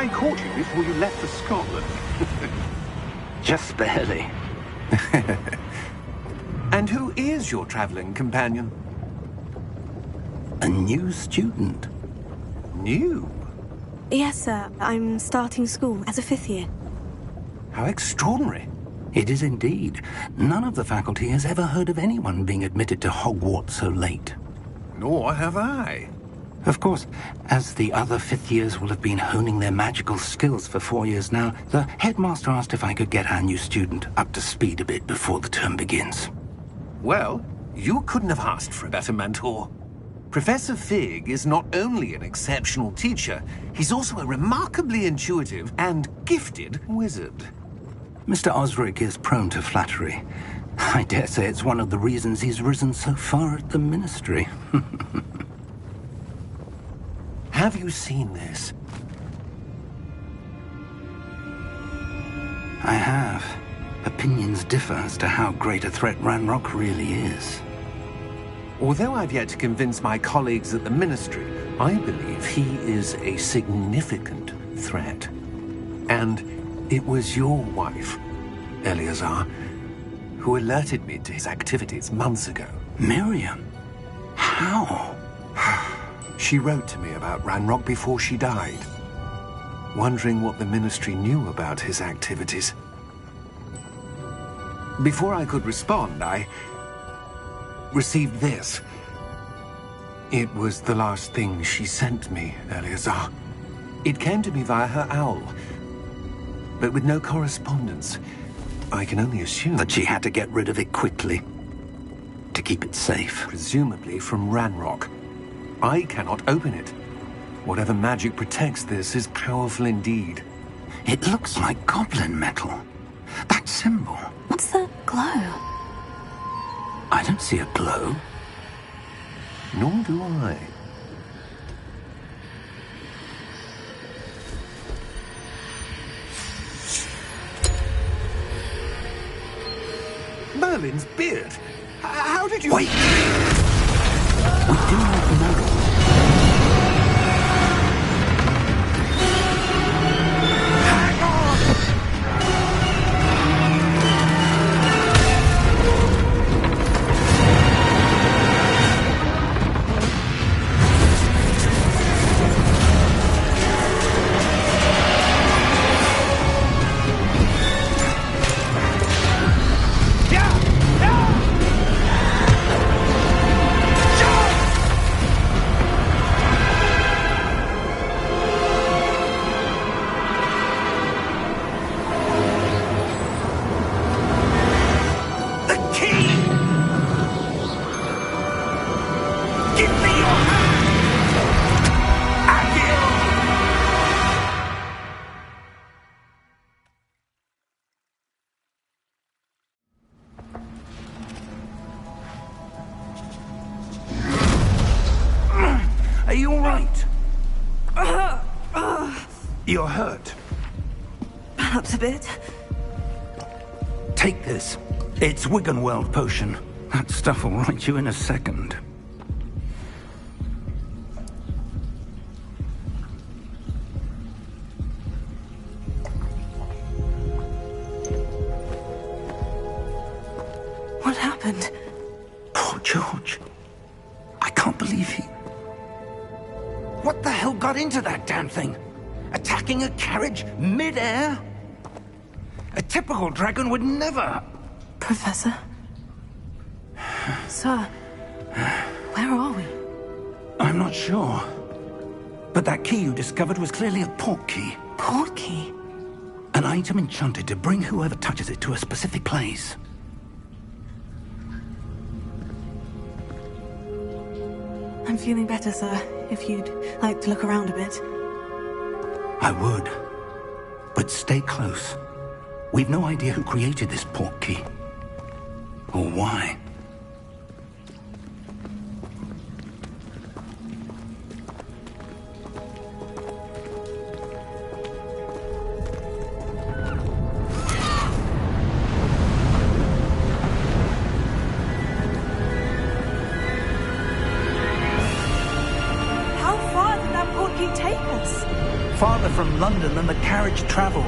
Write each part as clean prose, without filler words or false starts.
I caught you before you left for Scotland. Just barely. And who is your traveling companion? A new student. New? Yes, sir. I'm starting school as a 5th year. How extraordinary. It is indeed. None of the faculty has ever heard of anyone being admitted to Hogwart so late. Nor have I. Of course, as the other 5th years will have been honing their magical skills for 4 years now, the headmaster asked if I could get our new student up to speed a bit before the term begins. Well, you couldn't have asked for a better mentor. Professor Fig is not only an exceptional teacher, he's also a remarkably intuitive and gifted wizard. Mr. Osric is prone to flattery. I dare say it's one of the reasons he's risen so far at the ministry. Have you seen this? I have. Opinions differ as to how great a threat Ranrock really is. Although I've yet to convince my colleagues at the ministry, I believe he is a significant threat. And it was your wife, Eleazar, who alerted me to his activities months ago. Miriam? How? She wrote to me about Ranrock before she died, wondering what the ministry knew about his activities. Before I could respond, I received this. It was the last thing she sent me, Eleazar. It came to me via her owl, but with no correspondence. I can only assume That she had to get rid of it quickly, to keep it safe. presumably from Ranrock. I cannot open it. Whatever magic protects this is powerful indeed. It looks like goblin metal. That symbol. What's the glow? I don't see a glow. Nor do I. Merlin's beard. How did you... Wait! We do have the model. Hang on! Are you all right? You're hurt. Perhaps a bit. Take this. It's Wiggenweld potion. That stuff will right you in a second. What happened? Poor George. I can't believe he... What the hell got into that damn thing? Attacking a carriage mid-air? A typical dragon would never... Professor? Sir, where are we? I'm not sure. But that key you discovered was clearly a port key. Port key? An item enchanted to bring whoever touches it to a specific place. I'm feeling better, sir. If you'd like to look around a bit. I would. But stay close. We've no idea who created this port key. Or why. How far did that port key take us? farther from London than the carriage travelled.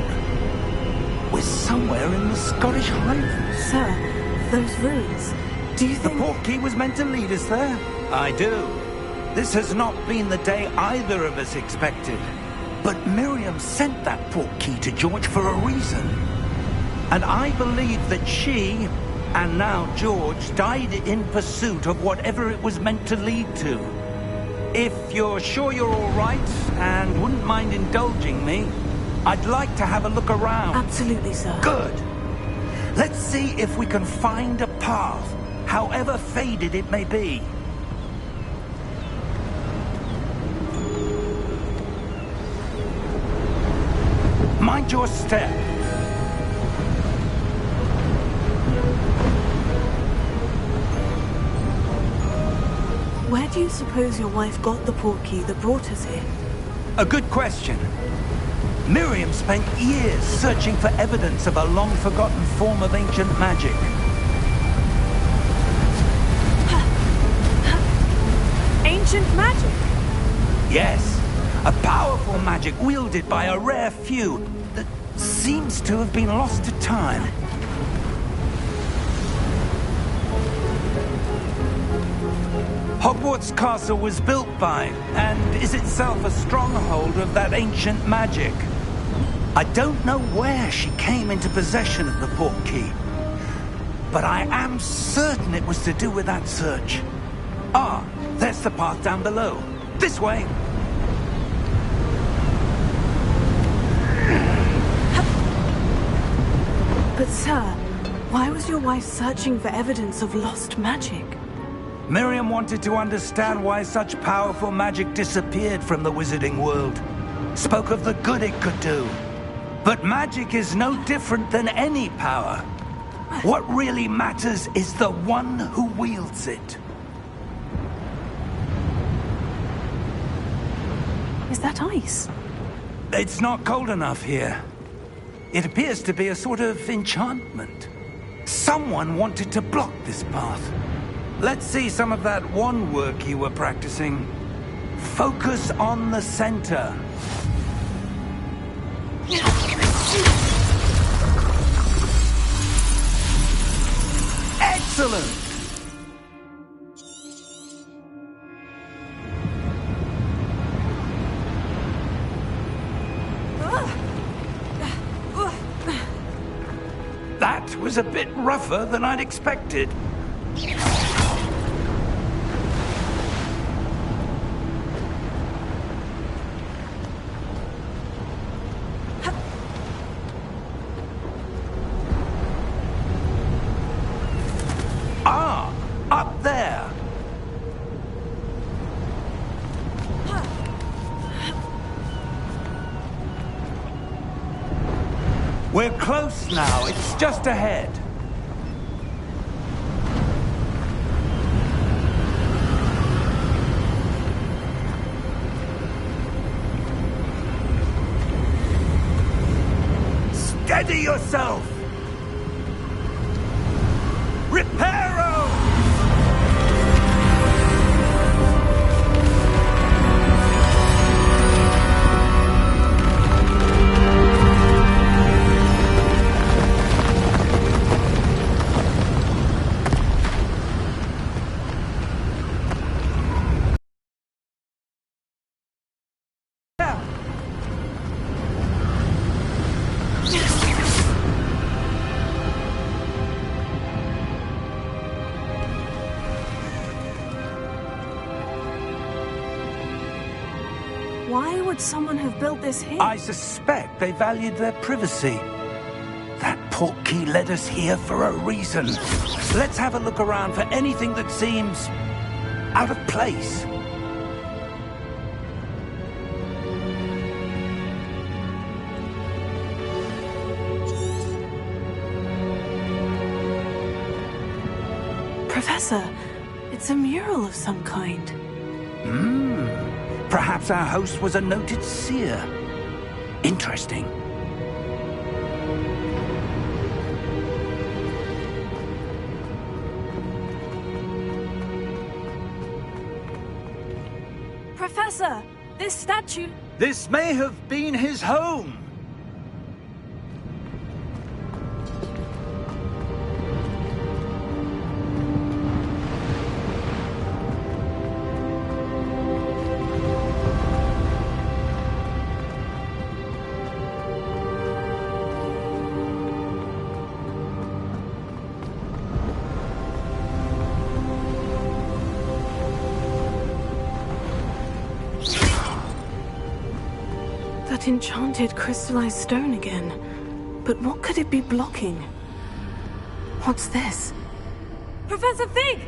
We're somewhere in the Scottish Highlands. Sir, those ruins. Do you think... The portkey was meant to lead us there? I do. This has not been the day either of us expected. But Miriam sent that portkey to George for a reason. And I believe that she, and now George, died in pursuit of whatever it was meant to lead to. If you're sure you're all right, and wouldn't mind indulging me, I'd like to have a look around. Absolutely, sir. Good. Let's see if we can find a path, however faded it may be. Mind your step. Where do you suppose your wife got the portkey that brought us here? A good question. Miriam spent years searching for evidence of a long-forgotten form of ancient magic. Ancient magic? Yes, a powerful magic wielded by a rare few that seems to have been lost to time. Hogwart's castle was built by, and is itself a stronghold of that ancient magic. I don't know where she came into possession of the portkey, but I am certain it was to do with that search. Ah, there's the path down below. This way. But sir, why was your wife searching for evidence of lost magic? Miriam wanted to understand why such powerful magic disappeared from the wizarding world. Spoke of the good it could do. But magic is no different than any power. What really matters is the one who wields it. Is that ice? It's not cold enough here. It appears to be a sort of enchantment. Someone wanted to block this path. Let's see some of that wand work you were practicing. Focus on the center. Excellent! That was a bit rougher than I'd expected. Ah, up there. We're close now. It's just ahead. Steady yourself! Reparo! Why would someone have built this here? I suspect they valued their privacy. That portkey led us here for a reason. Let's have a look around for anything that seems out of place. Professor, it's a mural of some kind. Perhaps our host was a noted seer. Interesting. Professor, this statue... This may have been his home. That enchanted crystallized stone again. But what could it be blocking? What's this? Professor Fig!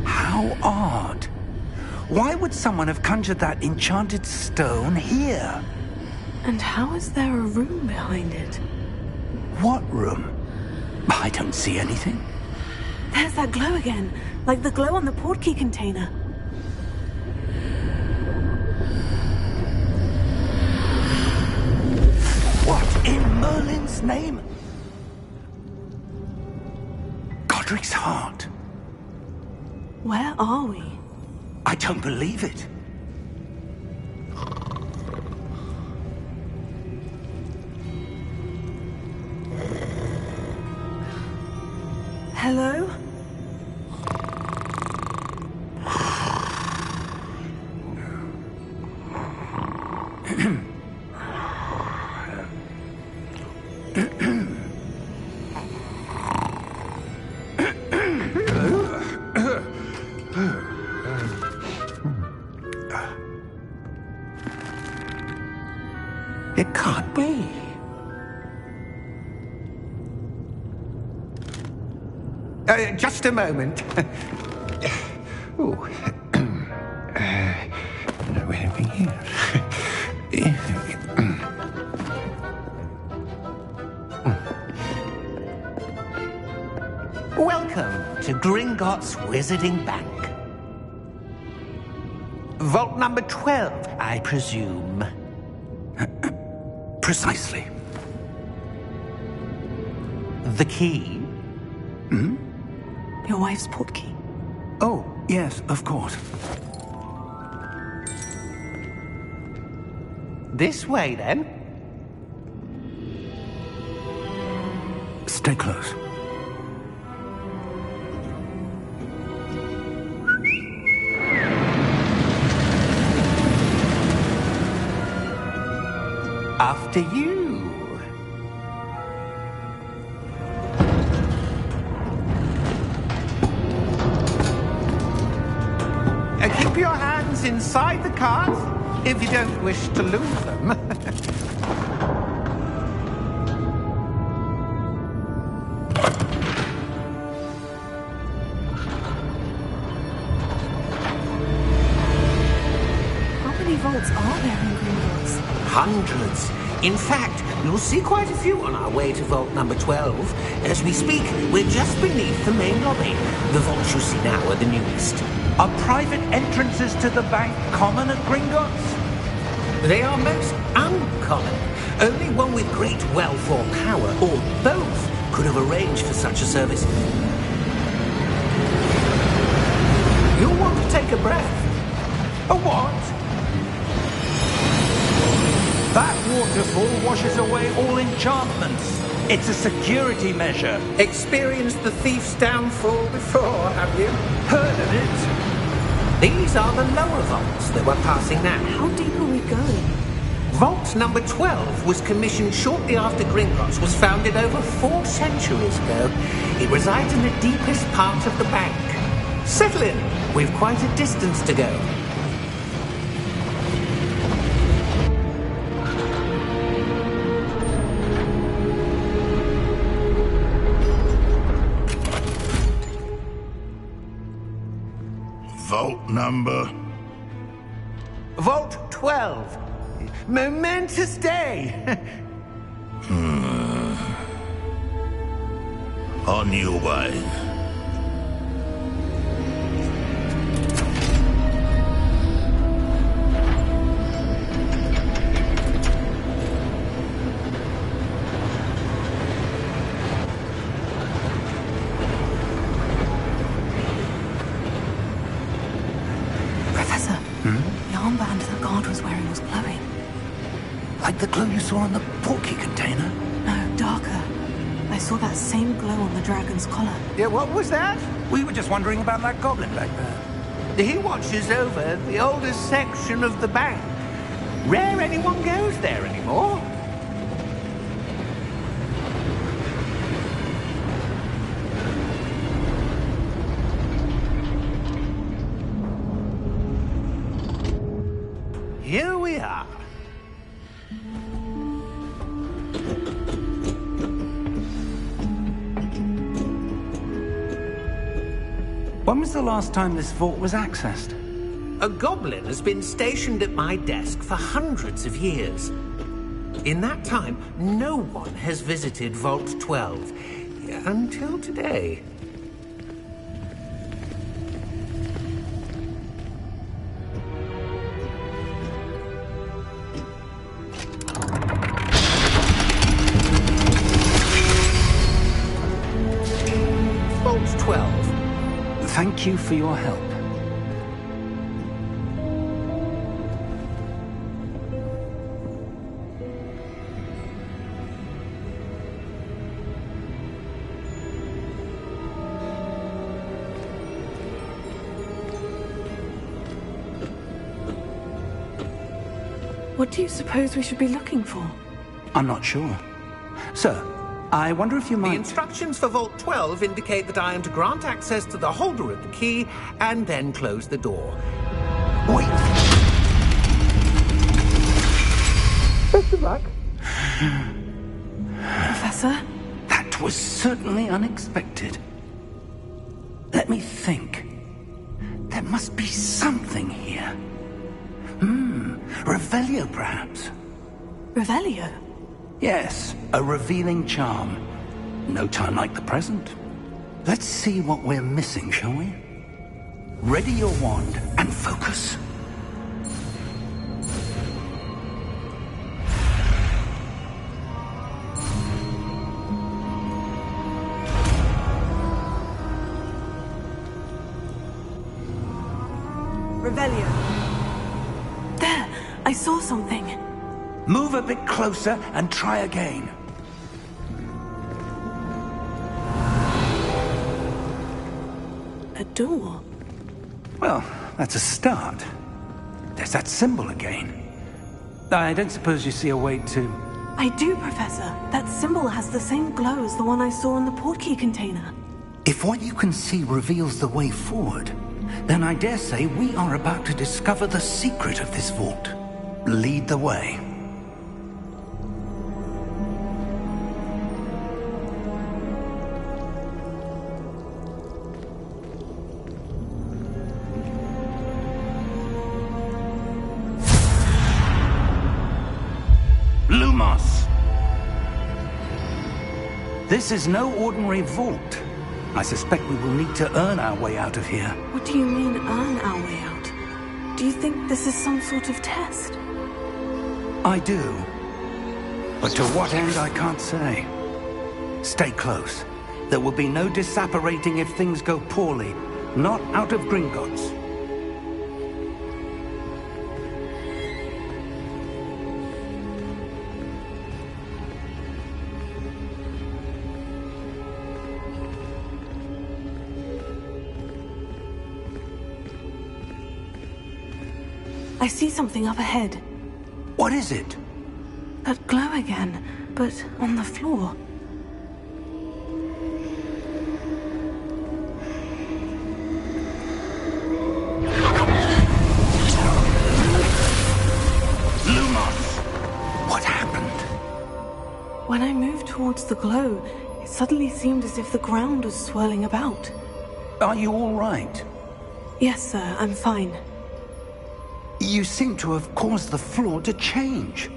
How odd. Why would someone have conjured that enchanted stone here? And how is there a room behind it? What room? I don't see anything. There's that glow again, like the glow on the portkey container. What in Merlin's name? Godric's heart. Where are we? I don't believe it. Hello? It can't be. Just a moment. Oh. No anything here. Welcome to Gringotts Wizarding Bank. Vault number 12, I presume. Precisely. The key? Your wife's portkey. Oh, yes, of course. This way, then. Stay close. After you. Keep your hands inside the cart if you don't wish to lose them. How many vaults are there in Gringotts? Hundreds. In fact, you'll see quite a few on our way to vault number 12. As we speak, we're just beneath the main lobby. The vaults you see now are the newest. Are private entrances to the bank common at Gringotts? They are most uncommon. Only one with great wealth or power, or both, could have arranged for such a service. You'll want to take a breath. A what? That waterfall washes away all enchantments. It's a security measure. Experienced the thief's downfall before, have you? Heard of it? These are the lower vaults that we're passing now. How deep are we going? Vault number 12 was commissioned shortly after Gringotts was founded over 4 centuries ago. It resides in the deepest part of the bank. Settle in. We've quite a distance to go. Vault number? Vault 12. Momentous day. On your way. armband the guard was wearing was glowing. Like the glow you saw in the portkey container? No, darker. I saw that same glow on the dragon's collar. Yeah, what was that? We were just wondering about that goblin back there. He watches over the oldest section of the bank. Rare anyone goes there anymore. Here we are. When was the last time this vault was accessed? A goblin has been stationed at my desk for hundreds of years. In that time, no one has visited Vault 12. Until today. Vault 12. Thank you for your help. What do you suppose we should be looking for? I'm not sure. Sir, I wonder if you The might... instructions for Vault 12 indicate that I am to grant access to the holder of the key and then close the door. Wait! Best of luck. Professor? That was certainly unexpected. Let me think. There must be something here. Revelio, perhaps? Revelio? Yes, a revealing charm. No time like the present. Let's see what we're missing, shall we? Ready your wand and focus. Revelio. There! I saw something. Move a bit closer and try again. A door. Well, that's a start. There's that symbol again. I don't suppose you see a way to... I do, Professor. That symbol has the same glow as the one I saw in the portkey container. If what you can see reveals the way forward, then I dare say we are about to discover the secret of this vault. Lead the way. Lumos! This is no ordinary vault. I suspect we will need to earn our way out of here. What do you mean, earn our way out? Do you think this is some sort of test? I do. But to what end, I can't say. Stay close. There will be no disapparating if things go poorly. Not out of Gringotts. I see something up ahead. What is it? That glow again, but on the floor. Lumos! What happened? When I moved towards the glow, it suddenly seemed as if the ground was swirling about. Are you all right? Yes, sir, I'm fine. You seem to have caused the floor to change.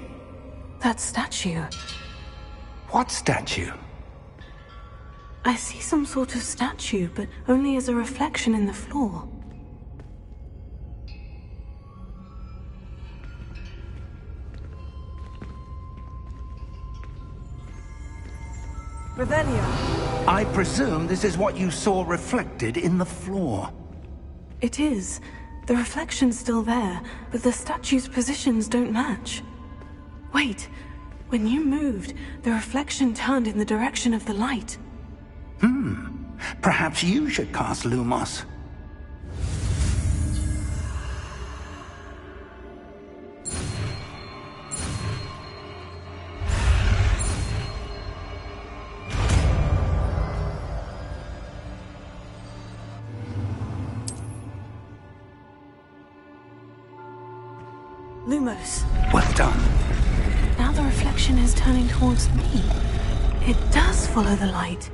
That statue. What statue? I see some sort of statue, but only as a reflection in the floor. Revelio. I presume this is what you saw reflected in the floor. It is, The reflection's still there, but the statue's positions don't match. Wait, when you moved, the reflection turned in the direction of the light. Perhaps you should cast Lumos. Lumos. Well done. Now the reflection is turning towards me. It does follow the light.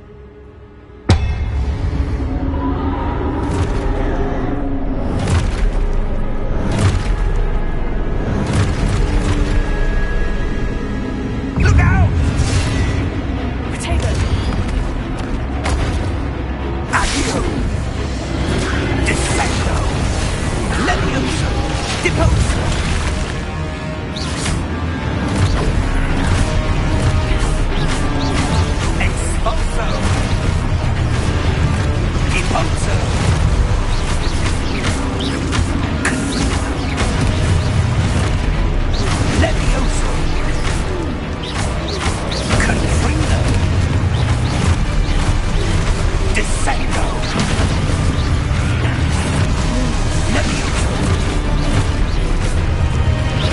Look out! Potato! Accio! Defendo! Levioso! Deposo! Expulso! Deposo! Levioso! Confringo! Descendo! Levioso!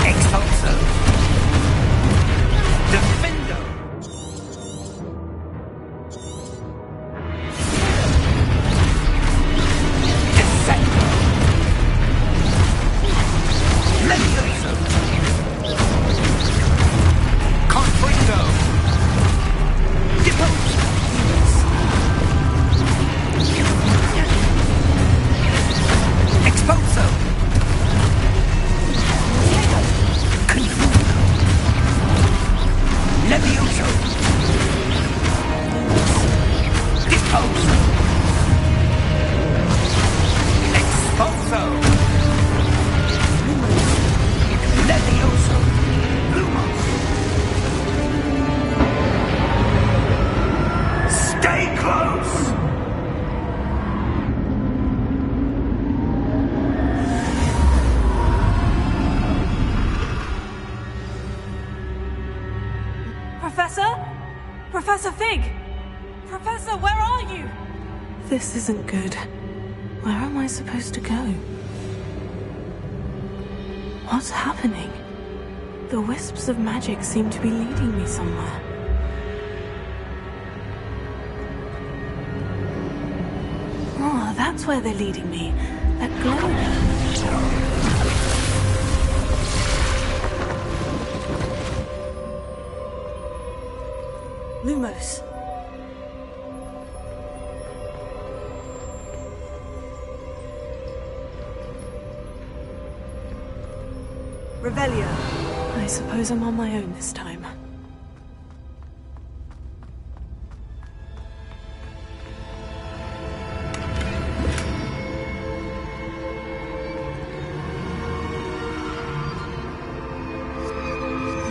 Expulso! Defendo! Descendo! Levioso! Confringo! Deposo! Expulso! Confringo! Levioso! Deposo! Expulso! Levioso! Lumos! Stay close! Professor? Professor Fig! Professor, where are you? This isn't good. Where am I supposed to go? What's happening? The wisps of magic seem to be leading me somewhere. Oh, that's where they're leading me. That glow. Lumos. Revelio. I suppose I'm on my own this time.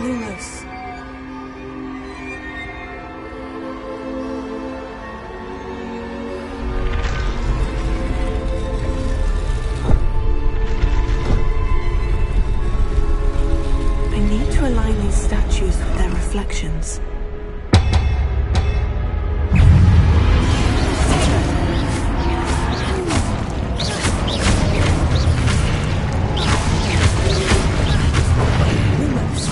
Lumos. I need to align these statues with their reflections. Lumos.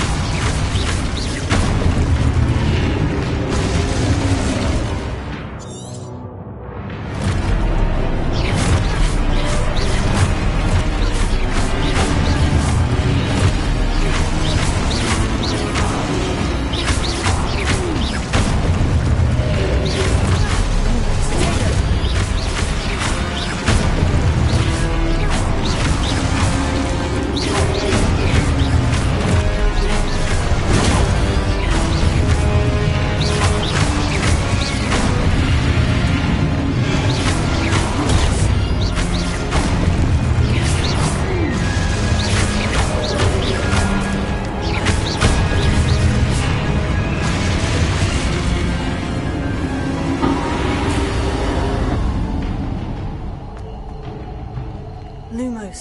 Lumos.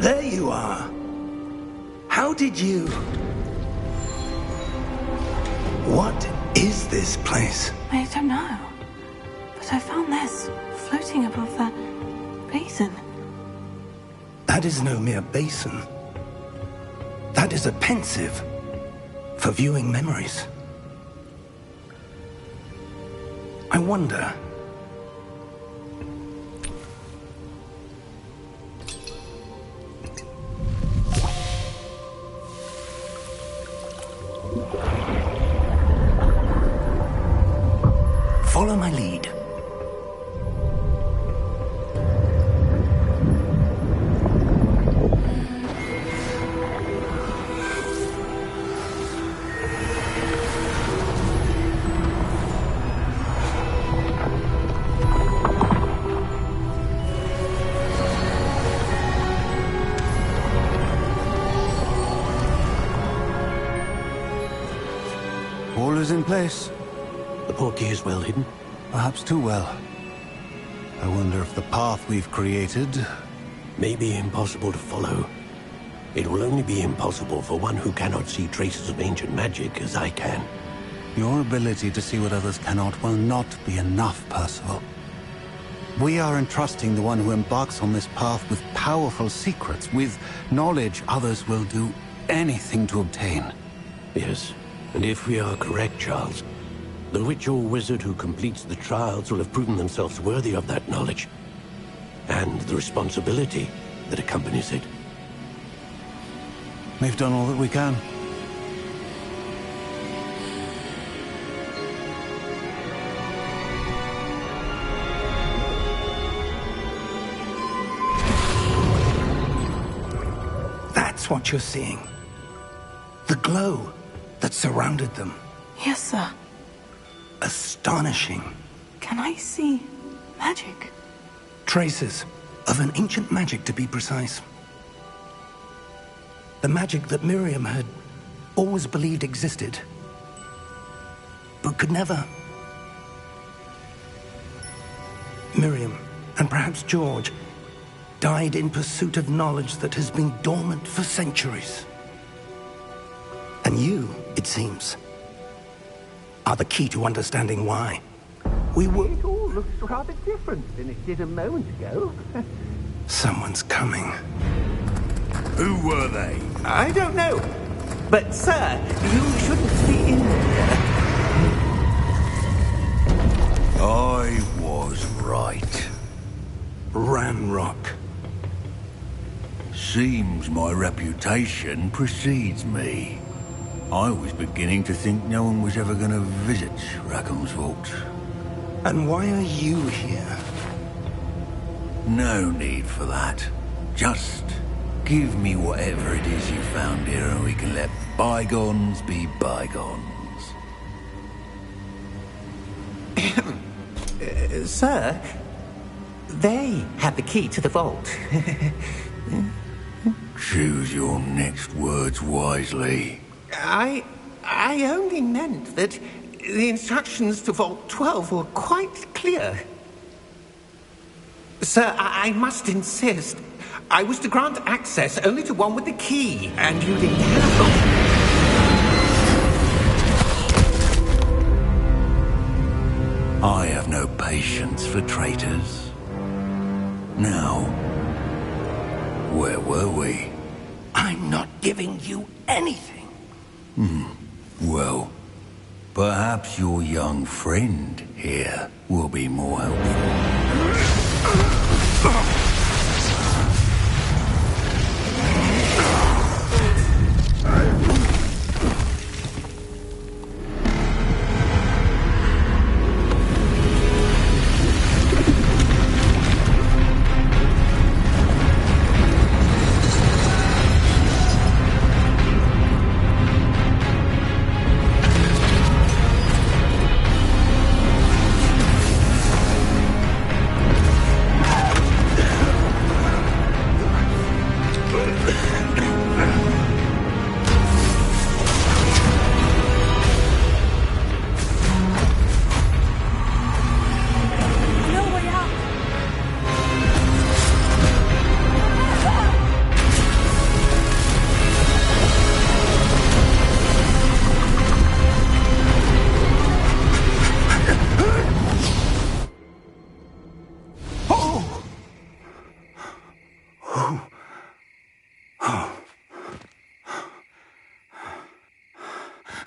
There you are. How did you... What is this place? I don't know. But I found this floating above that basin. That is no mere basin. That is a pensive for viewing memories. I wonder... Follow my lead. All is in place. The portkey is well hidden. Perhaps too well. I wonder if the path we've created... May be impossible to follow. It will only be impossible for one who cannot see traces of ancient magic as I can. Your ability to see what others cannot will not be enough, Percival. We are entrusting the one who embarks on this path with powerful secrets, with knowledge others will do anything to obtain. Yes, and if we are correct, Charles, the witch or wizard who completes the trials will have proven themselves worthy of that knowledge, and the responsibility that accompanies it. We've done all that we can. That's what you're seeing. The glow that surrounded them. Yes, sir. Astonishing. Can I see magic? Traces of an ancient magic, to be precise. The magic that Miriam had always believed existed, but could never. Miriam, and perhaps George, died in pursuit of knowledge that has been dormant for centuries. And you, it seems, are the key to understanding why. We will... It all looks rather different than it did a moment ago. Someone's coming. Who were they? I don't know. But, sir, you shouldn't be in here. I was right. Ranrock. Seems my reputation precedes me. I was beginning to think no one was ever going to visit Rackham's vault. And why are you here? No need for that. Just give me whatever it is you found here and we can let bygones be bygones. Sir, they had the key to the vault. Choose your next words wisely. I only meant that the instructions to Vault 12 were quite clear. Sir, I must insist. I was to grant access only to one with the key, and you didn't have them. I have no patience for traitors. Now, where were we? I'm not giving you anything. Well, perhaps your young friend here will be more helpful.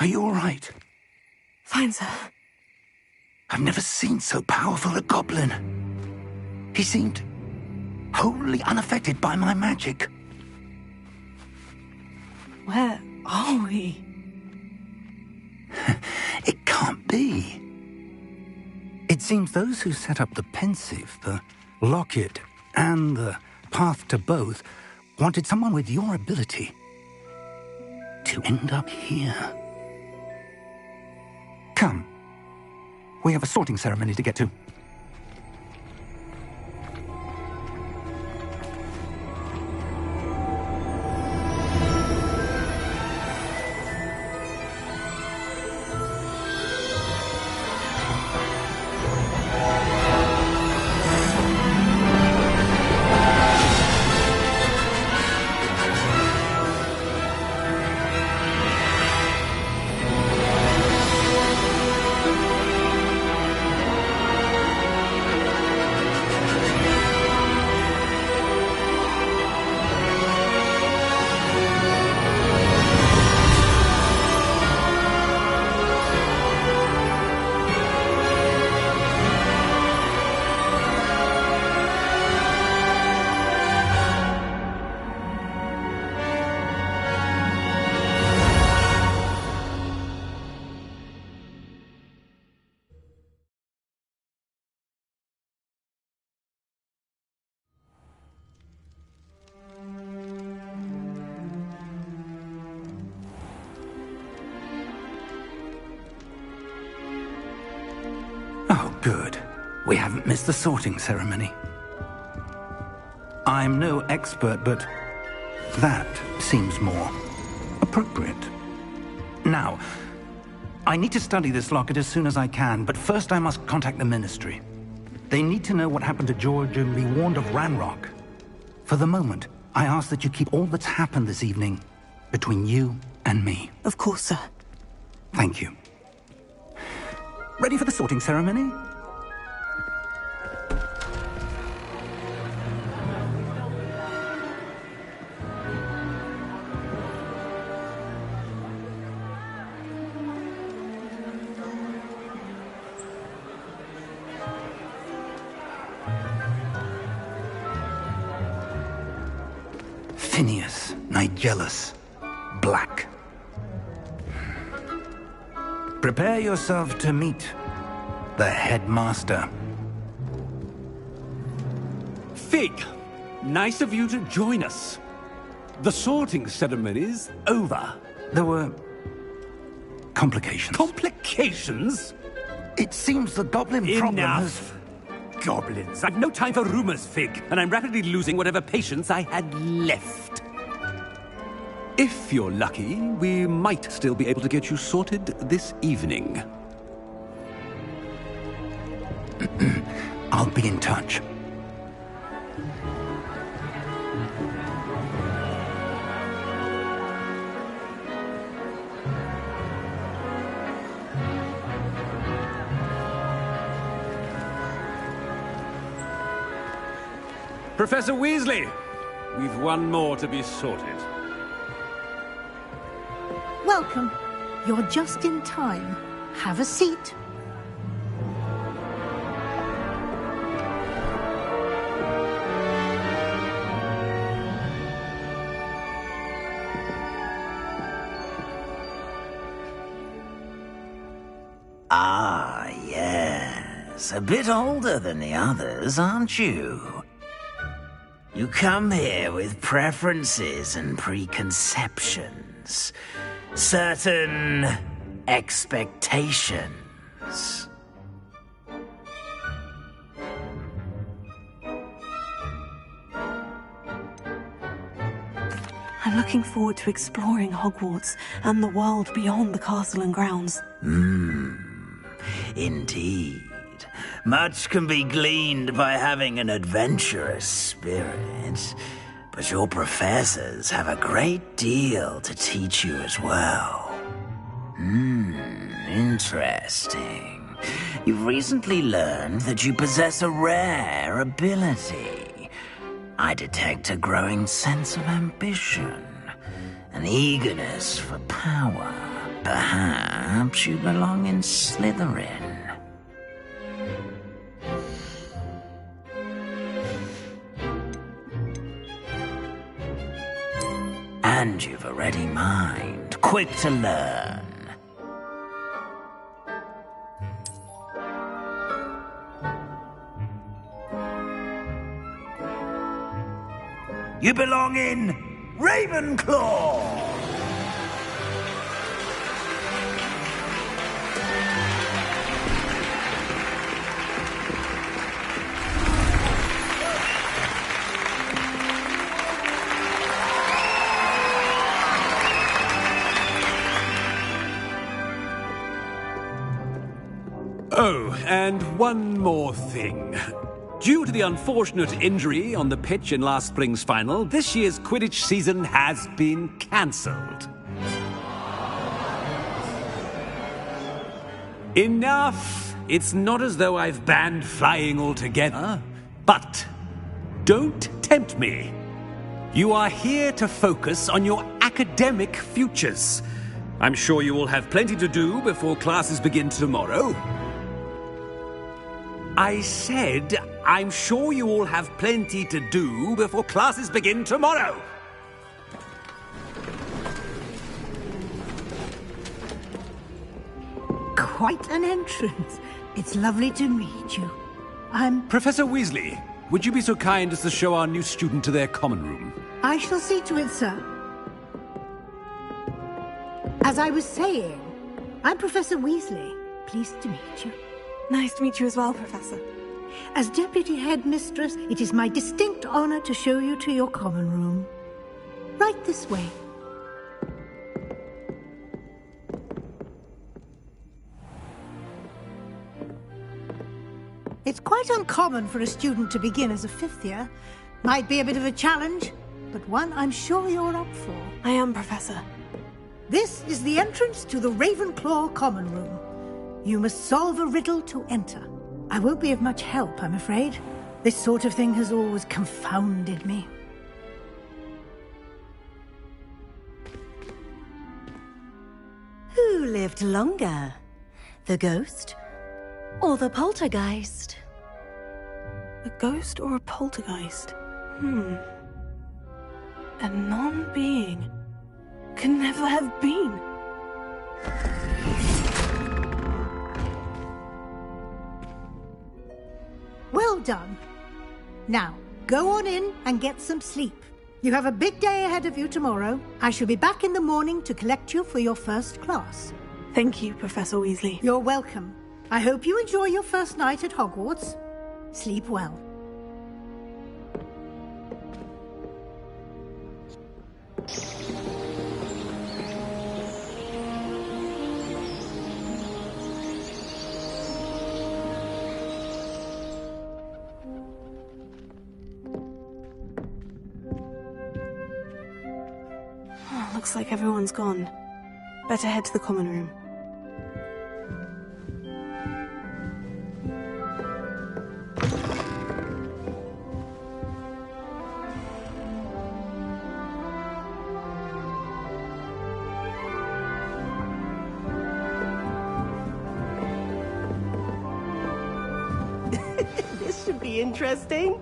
Are you all right? Fine, sir. I've never seen so powerful a goblin. He seemed wholly unaffected by my magic. Where are we? It can't be. It seems those who set up the pensive, the locket, and the path to both wanted someone with your ability to end up here. Come. We have a sorting ceremony to get to. Oh, good. We haven't missed the sorting ceremony. I'm no expert, but that seems more appropriate. Now, I need to study this locket as soon as I can, but first I must contact the Ministry. They need to know what happened to George and be warned of Ranrock. For the moment, I ask that you keep all that's happened this evening between you and me. Of course, sir. Thank you. Ready for the sorting ceremony? Phineas, Nigellus, Black. Prepare yourself to meet the headmaster. Fig, nice of you to join us. The sorting ceremony's over. There were complications. Complications? It seems the goblin problem has... Enough! Goblins. I've no time for rumors, Fig, and I'm rapidly losing whatever patience I had left. If you're lucky, we might still be able to get you sorted this evening. I'll be in touch. Professor Weasley, we've one more to be sorted. Welcome. You're just in time. Have a seat. Ah, yes. A bit older than the others, aren't you? You come here with preferences and preconceptions. Certain expectations. I'm looking forward to exploring Hogwarts and the world beyond the castle and grounds. Indeed. Much can be gleaned by having an adventurous spirit, but your professors have a great deal to teach you as well. Interesting. You've recently learned that you possess a rare ability. I detect a growing sense of ambition, an eagerness for power. Perhaps you belong in Slytherin. And you've a ready mind, quick to learn. You belong in Ravenclaw! Oh, and one more thing. Due to the unfortunate injury on the pitch in last spring's final, this year's Quidditch season has been cancelled. Enough! It's not as though I've banned flying altogether. But don't tempt me. You are here to focus on your academic futures. I'm sure you will have plenty to do before classes begin tomorrow. I said, I'm sure you all have plenty to do before classes begin tomorrow. Quite an entrance. It's lovely to meet you. I'm... Professor Weasley, would you be so kind as to show our new student to their common room? I shall see to it, sir. As I was saying, I'm Professor Weasley. Pleased to meet you. Nice to meet you as well, Professor. As Deputy Headmistress, it is my distinct honor to show you to your common room. Right this way. It's quite uncommon for a student to begin as a fifth year. Might be a bit of a challenge, but one I'm sure you're up for. I am, Professor. This is the entrance to the Ravenclaw common room. You must solve a riddle to enter. I won't be of much help, I'm afraid. This sort of thing has always confounded me. Who lived longer? The ghost or the poltergeist? A ghost or a poltergeist? A non-being can never have been. Well done. Now, go on in and get some sleep. You have a big day ahead of you tomorrow. I shall be back in the morning to collect you for your first class. Thank you, Professor Weasley. You're welcome. I hope you enjoy your first night at Hogwarts. Sleep well. Looks like everyone's gone. Better head to the common room. This should be interesting.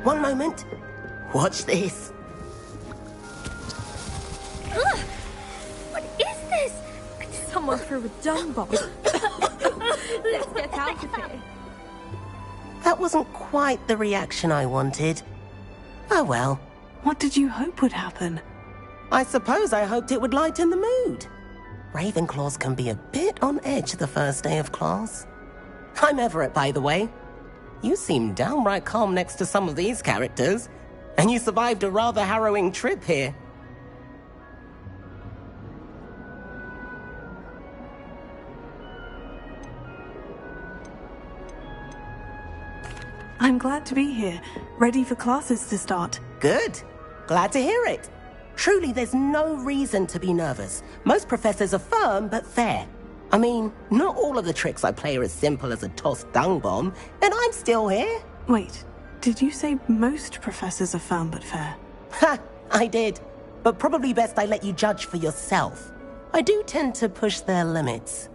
One moment. Watch this. Ugh! What is this? Someone threw a dung bomb. Let's get out of here. That wasn't quite the reaction I wanted. Oh well. What did you hope would happen? I suppose I hoped it would lighten the mood. Ravenclaws can be a bit on edge the first day of class. I'm Everett, by the way. You seem downright calm next to some of these characters, and you survived a rather harrowing trip here. I'm glad to be here, ready for classes to start. Good. Glad to hear it. Truly, there's no reason to be nervous. Most professors are firm but fair. I mean, not all of the tricks I play are as simple as a tossed dung bomb, and I'm still here. Wait, did you say most professors are firm but fair? Ha! I did. But probably best I let you judge for yourself. I do tend to push their limits.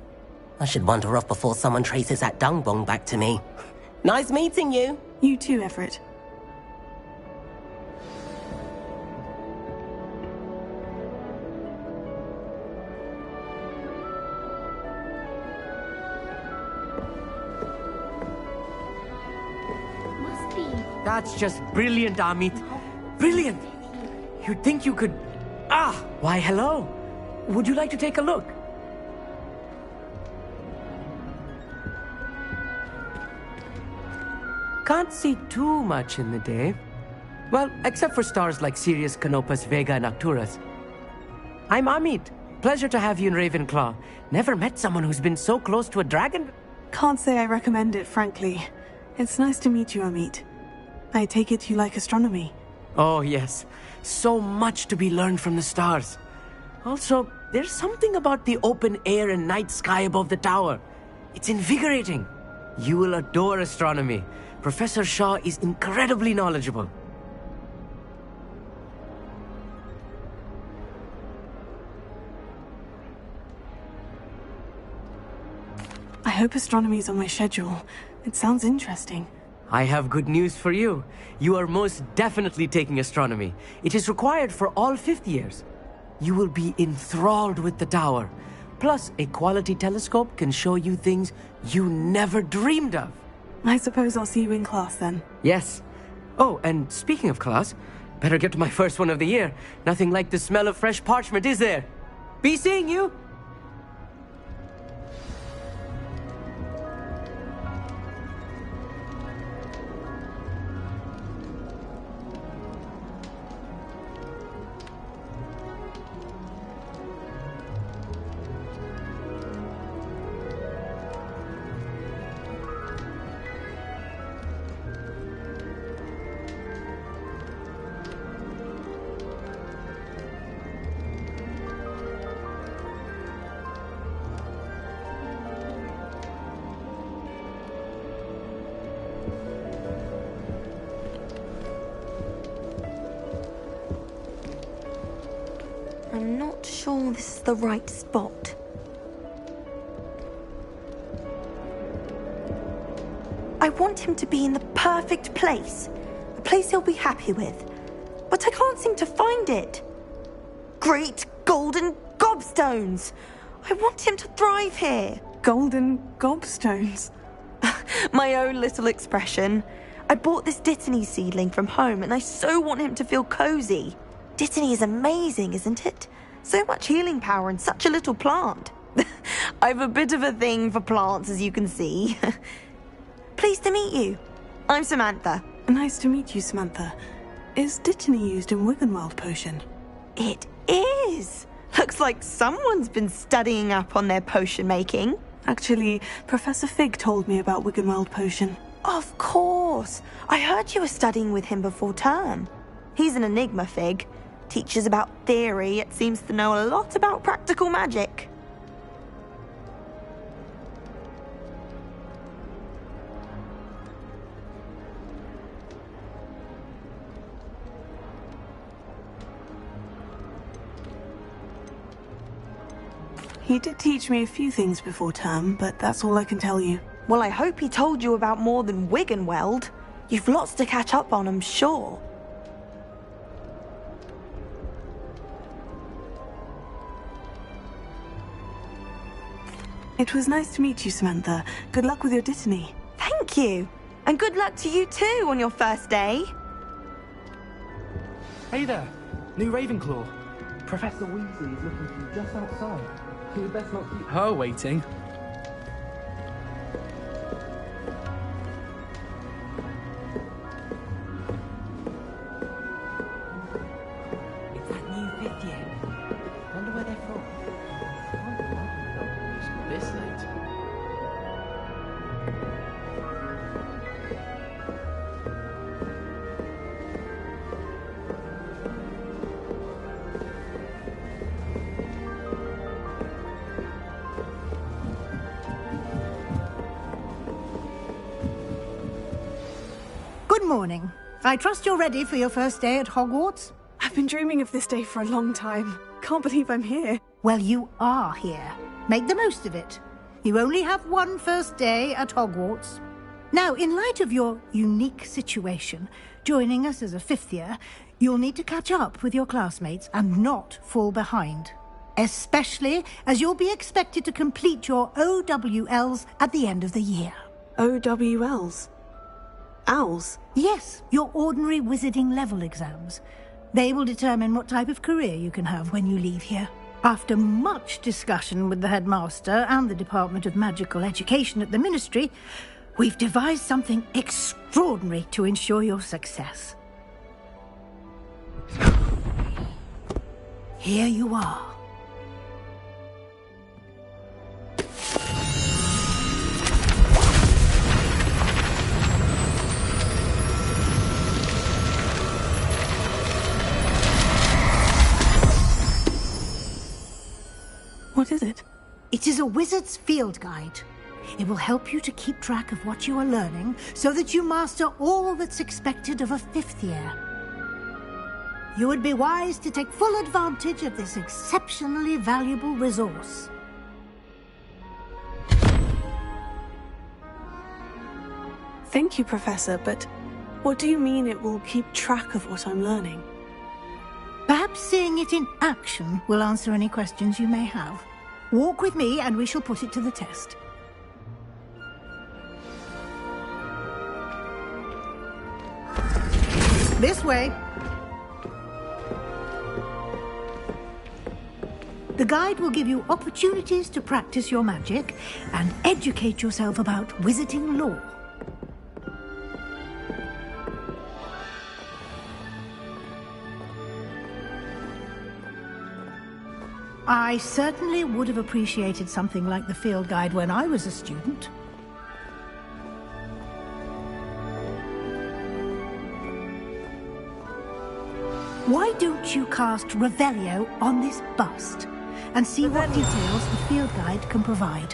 I should wander off before someone traces that dung bomb back to me. Nice meeting you. You too, Everett. That's just brilliant, Amit. Brilliant! You'd think you could... Why, hello. Would you like to take a look? Can't see too much in the day. Well, except for stars like Sirius, Canopus, Vega, and Arcturus. I'm Amit. Pleasure to have you in Ravenclaw. Never met someone who's been so close to a dragon. Can't say I recommend it, frankly. It's nice to meet you, Amit. I take it you like astronomy. Oh, yes. So much to be learned from the stars. Also, there's something about the open air and night sky above the tower. It's invigorating. You will adore astronomy. Professor Shaw is incredibly knowledgeable. I hope astronomy's on my schedule. It sounds interesting. I have good news for you. You are most definitely taking astronomy. It is required for all 5th years. You will be enthralled with the tower. Plus, a quality telescope can show you things you never dreamed of. I suppose I'll see you in class then. Yes. Oh, and speaking of class, better get to my first one of the year. Nothing like the smell of fresh parchment, is there? Be seeing you! I'm not sure this is the right spot. I want him to be in the perfect place. A place he'll be happy with. But I can't seem to find it. Great golden gobstones! I want him to thrive here. Golden gobstones? My own little expression. I bought this Dittany seedling from home and I so want him to feel cozy. Dittany is amazing, isn't it? So much healing power in such a little plant. I've a bit of a thing for plants, as you can see. Pleased to meet you. I'm Samantha. Nice to meet you, Samantha. Is Dittany used in Wiggenweld potion? It is. Looks like someone's been studying up on their potion making. Actually, Professor Fig told me about Wiggenweld potion. Of course. I heard you were studying with him before term. He's an enigma, Fig. Teaches about theory, yet seems to know a lot about practical magic. He did teach me a few things before term, but that's all I can tell you. Well, I hope he told you about more than Wiggenweld. You've lots to catch up on, I'm sure. It was nice to meet you, Samantha. Good luck with your Dittany. Thank you. And good luck to you too on your first day. Hey there, new Ravenclaw. Professor Weasley is looking for you just outside. You'd best not keep her waiting. It's that new 5th year. Wonder where they're from. This late. morning. I trust you're ready for your first day at Hogwarts? I've been dreaming of this day for a long time. Can't believe I'm here. Well, you are here. Make the most of it. You only have one first day at Hogwarts. Now, in light of your unique situation, joining us as a fifth year, you'll need to catch up with your classmates and not fall behind. Especially as you'll be expected to complete your OWLs at the end of the year. OWLs? Owls? Yes, your ordinary wizarding level exams. They will determine what type of career you can have when you leave here. After much discussion with the headmaster and the Department of Magical Education at the Ministry, we've devised something extraordinary to ensure your success. Here you are. What is it? It is a wizard's field guide. It will help you to keep track of what you are learning so that you master all that's expected of a fifth year. You would be wise to take full advantage of this exceptionally valuable resource. Thank you, Professor, but what do you mean it will keep track of what I'm learning? Perhaps seeing it in action will answer any questions you may have. Walk with me and we shall put it to the test. This way. The guide will give you opportunities to practice your magic and educate yourself about wizarding lore. I certainly would have appreciated something like the field guide when I was a student. Why don't you cast Revelio on this bust and see what details the field guide can provide?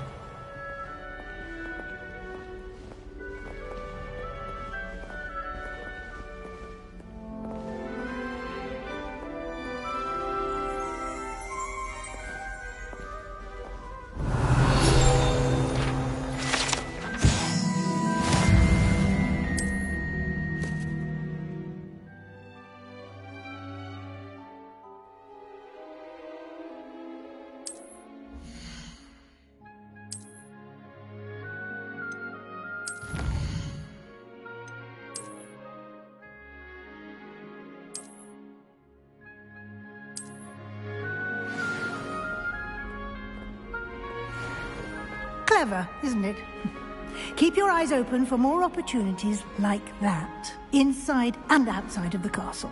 Clever, isn't it? Keep your eyes open for more opportunities like that, inside and outside of the castle.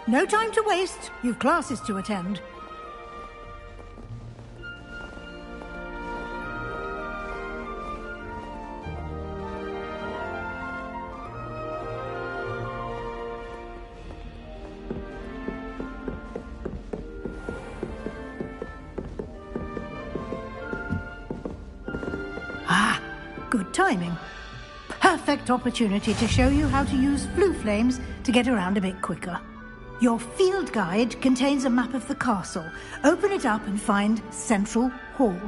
No time to waste. You've classes to attend. Good timing. Perfect opportunity to show you how to use flue flames to get around a bit quicker. Your field guide contains a map of the castle. Open it up and find Central Hall.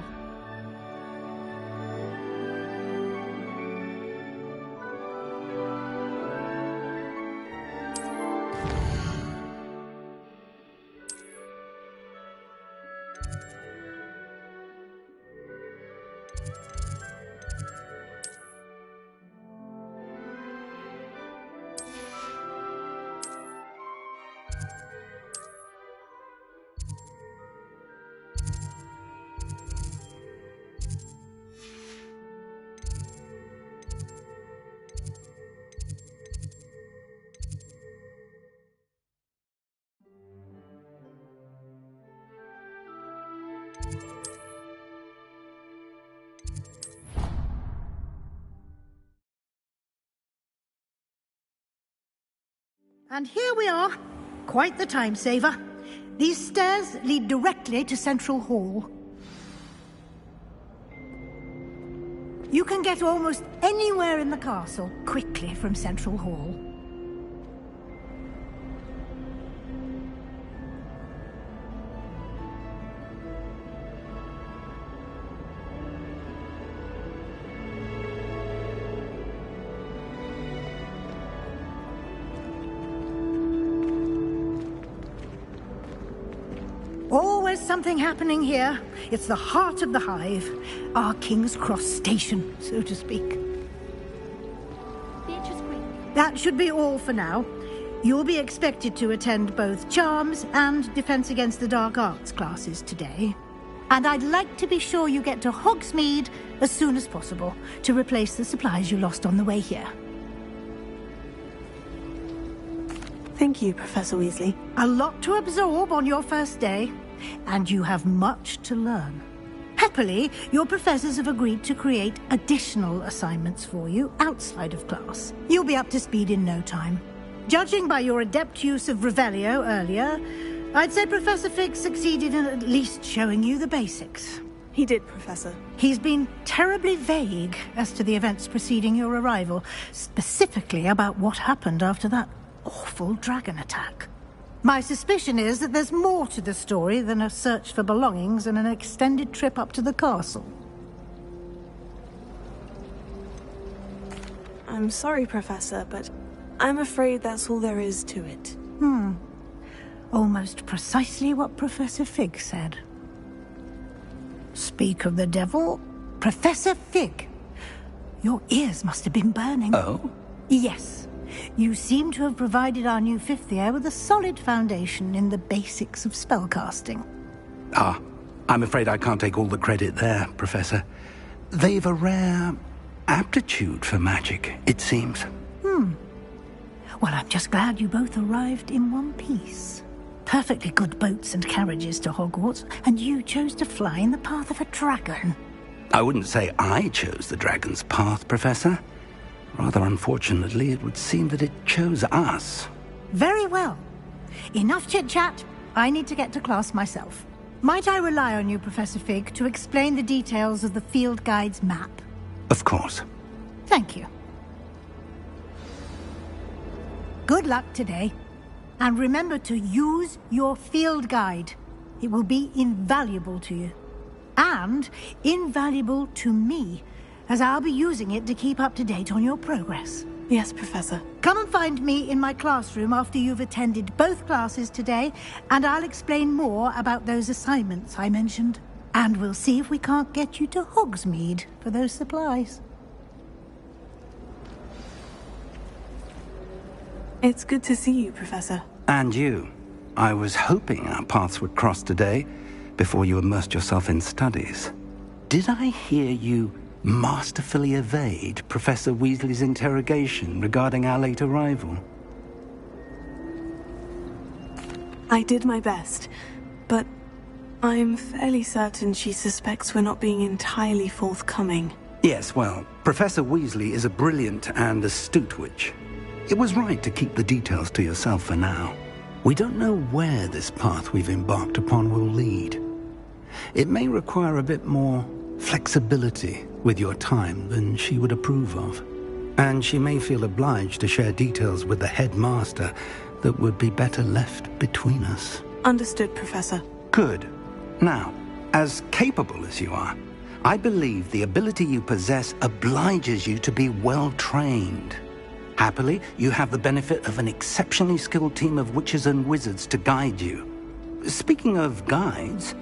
And here we are. Quite the time saver. These stairs lead directly to Central Hall. You can get almost anywhere in the castle quickly from Central Hall. Always something happening here. It's the heart of the hive. Our King's Cross station, so to speak. That should be all for now. You'll be expected to attend both Charms and Defense Against the Dark Arts classes today. And I'd like to be sure you get to Hogsmeade as soon as possible to replace the supplies you lost on the way here. Thank you, Professor Weasley. A lot to absorb on your first day, and you have much to learn. Happily, your professors have agreed to create additional assignments for you outside of class. You'll be up to speed in no time. Judging by your adept use of Revelio earlier, I'd say Professor Fig succeeded in at least showing you the basics. He did, Professor. He's been terribly vague as to the events preceding your arrival, specifically about what happened after that awful dragon attack. My suspicion is that there's more to the story than a search for belongings and an extended trip up to the castle. I'm sorry, Professor, but I'm afraid that's all there is to it. Almost precisely what Professor Fig said. Speak of the devil, Professor Fig. Your ears must have been burning. Oh? Yes. You seem to have provided our new fifth year with a solid foundation in the basics of spellcasting. Ah, I'm afraid I can't take all the credit there, Professor. They've a rare aptitude for magic, it seems. Well, I'm just glad you both arrived in one piece. Perfectly good boats and carriages to Hogwarts, and you chose to fly in the path of a dragon. I wouldn't say I chose the dragon's path, Professor. Rather unfortunately, it would seem that it chose us. Very well. Enough chit-chat. I need to get to class myself. Might I rely on you, Professor Fig, to explain the details of the field guide's map? Of course. Thank you. Good luck today. And remember to use your field guide. It will be invaluable to you. And invaluable to me, as I'll be using it to keep up to date on your progress. Yes, Professor. Come and find me in my classroom after you've attended both classes today, and I'll explain more about those assignments I mentioned. And we'll see if we can't get you to Hogsmeade for those supplies. It's good to see you, Professor. And you. I was hoping our paths would cross today, before you immersed yourself in studies. Did I hear you masterfully evade Professor Weasley's interrogation regarding our late arrival? I did my best, but I'm fairly certain she suspects we're not being entirely forthcoming. Yes, well, Professor Weasley is a brilliant and astute witch. It was right to keep the details to yourself for now. We don't know where this path we've embarked upon will lead. It may require a bit more flexibility with your time than she would approve of. And she may feel obliged to share details with the headmaster that would be better left between us. Understood, Professor. Good. Now, as capable as you are, I believe the ability you possess obliges you to be well trained. Happily, you have the benefit of an exceptionally skilled team of witches and wizards to guide you. Speaking of guides,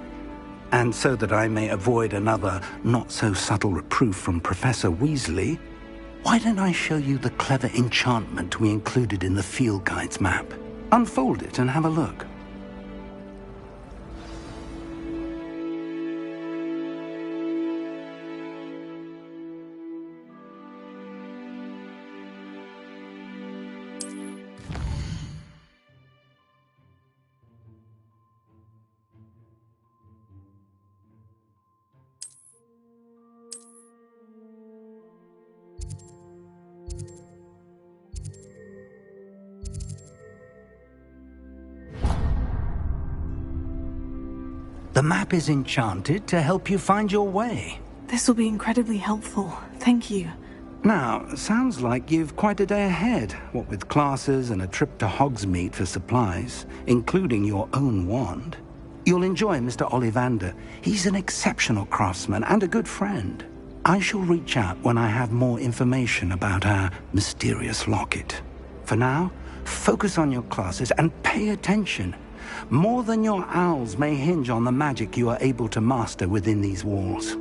and so that I may avoid another not-so-subtle reproof from Professor Weasley, why don't I show you the clever enchantment we included in the field guide's map? Unfold it and have a look. The map is enchanted to help you find your way. This will be incredibly helpful. Thank you. Now, sounds like you've quite a day ahead, what with classes and a trip to Hogsmeade for supplies, including your own wand. You'll enjoy Mr. Ollivander. He's an exceptional craftsman and a good friend. I shall reach out when I have more information about our mysterious locket. For now, focus on your classes and pay attention. More than your owls may hinge on the magic you are able to master within these walls.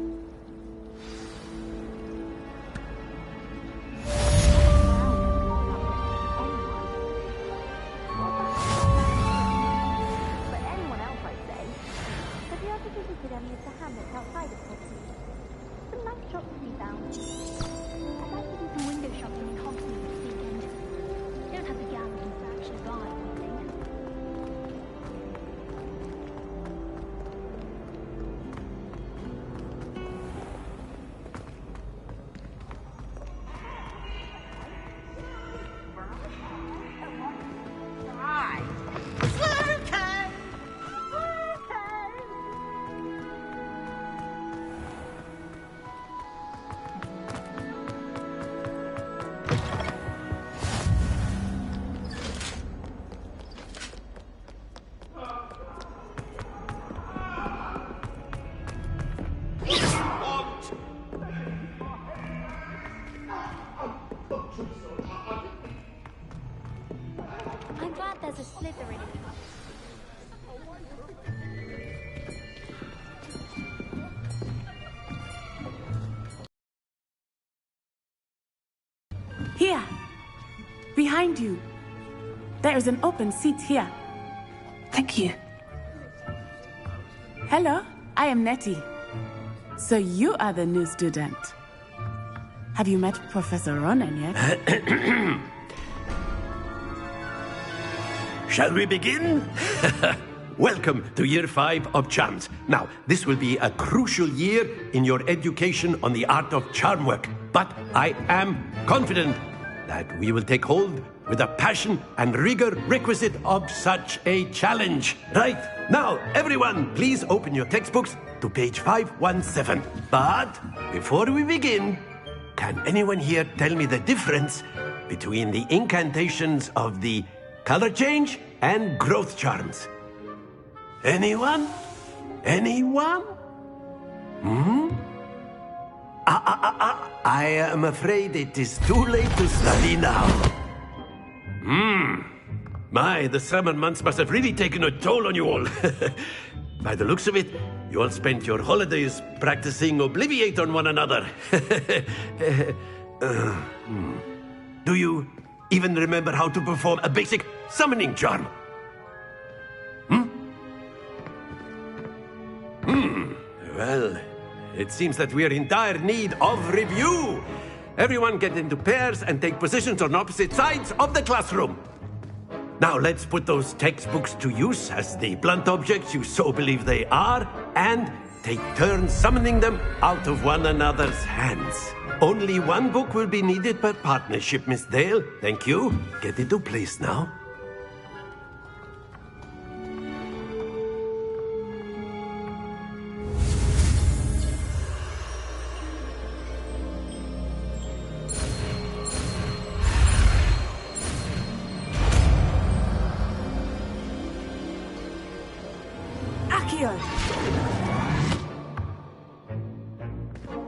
I'm glad there's a Slytherin. Here! Behind you! There is an open seat here. Thank you. Hello, I am Nettie. So you are the new student. Have you met Professor Ronan yet? Shall we begin? Welcome to Year 5 of Charms. Now, this will be a crucial year in your education on the art of charm work. But I am confident that we will take hold with the passion and rigor requisite of such a challenge. Right, now, everyone, please open your textbooks to page 517. But before we begin, can anyone here tell me the difference between the incantations of the color change and growth charms? Anyone? Anyone? I am afraid it is too late to study now. My, the summer months must have really taken a toll on you all. By the looks of it, you all spent your holidays practicing Obliviate on one another. Do you even remember how to perform a basic summoning charm? Well, it seems that we are in dire need of review. Everyone get into pairs and take positions on opposite sides of the classroom. Now let's put those textbooks to use as the blunt objects you so believe they are, and take turns summoning them out of one another's hands. Only one book will be needed per partnership, Miss Dale. Thank you. Get into place now.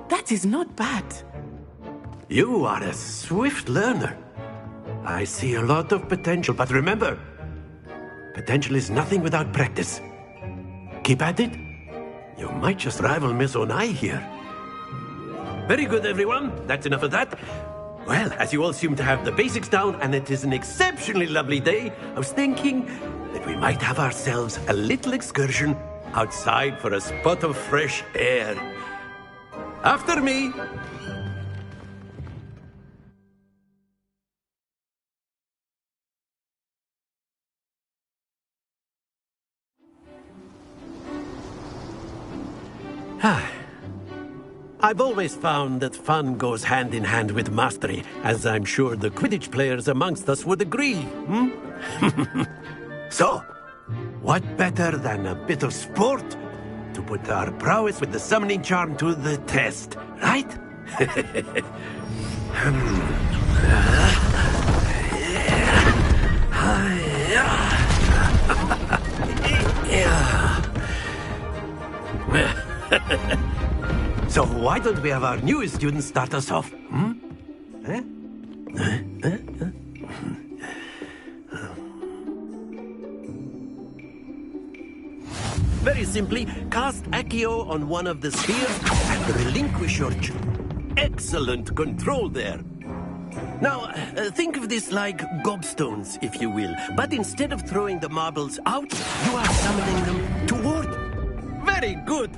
That is not bad. You are a swift learner. I see a lot of potential, but remember, potential is nothing without practice. Keep at it. You might just rival Miss Onai here. Very good, everyone. That's enough of that. Well, as you all seem to have the basics down, and it is an exceptionally lovely day, I was thinking that we might have ourselves a little excursion outside for a spot of fresh air. After me. I've always found that fun goes hand in hand with mastery, as I'm sure the Quidditch players amongst us would agree. So, what better than a bit of sport to put our prowess with the summoning charm to the test, right? So why don't we have our newest student start us off? Eh? Very simply, cast Accio on one of the spheres and relinquish your... Excellent control there. Now, think of this like gobstones, if you will. But instead of throwing the marbles out, you are summoning them toward. Very good.